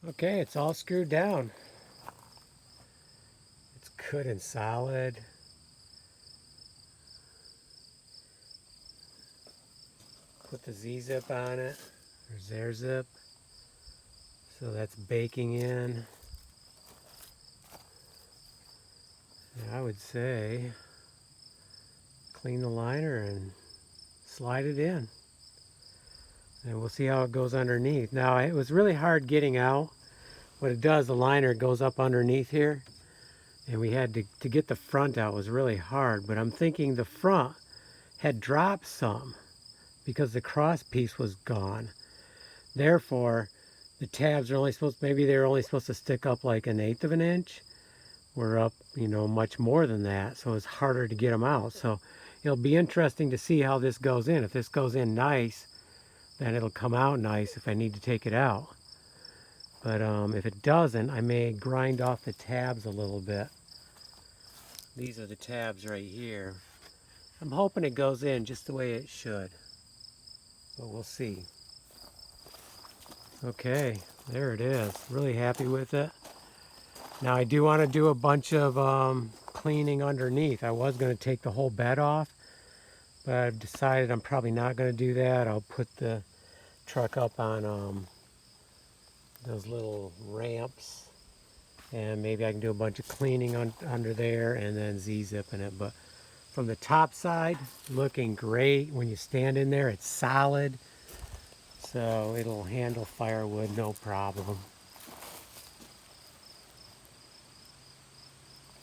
Okay, it's all screwed down. It's good and solid. Put the Z-zip on it. There's their zip. So that's baking in. And I would say clean the liner and slide it in. And we'll see how it goes underneath. Now, it was really hard getting out. What it does, the liner goes up underneath here. And we had to get the front out was really hard. But I'm thinking the front had dropped some because the cross piece was gone. Therefore, the tabs are only supposed, maybe they're only supposed to stick up like 1/8 of an inch. We're up, much more than that. So it's harder to get them out. So it'll be interesting to see how this goes in. If this goes in nice, then it'll come out nice if I need to take it out. But if it doesn't, I may grind off the tabs a little bit. These are the tabs right here. I'm hoping it goes in just the way it should, but we'll see. Okay, there it is. Really happy with it. Now I do want to do a bunch of cleaning underneath. I was going to take the whole bed off, but I've decided I'm probably not going to do that. I'll put the truck up on those little ramps, and maybe I can do a bunch of cleaning under there and then Z-zipping it. But from the top side, looking great. When you stand in there, it's solid, so it'll handle firewood no problem.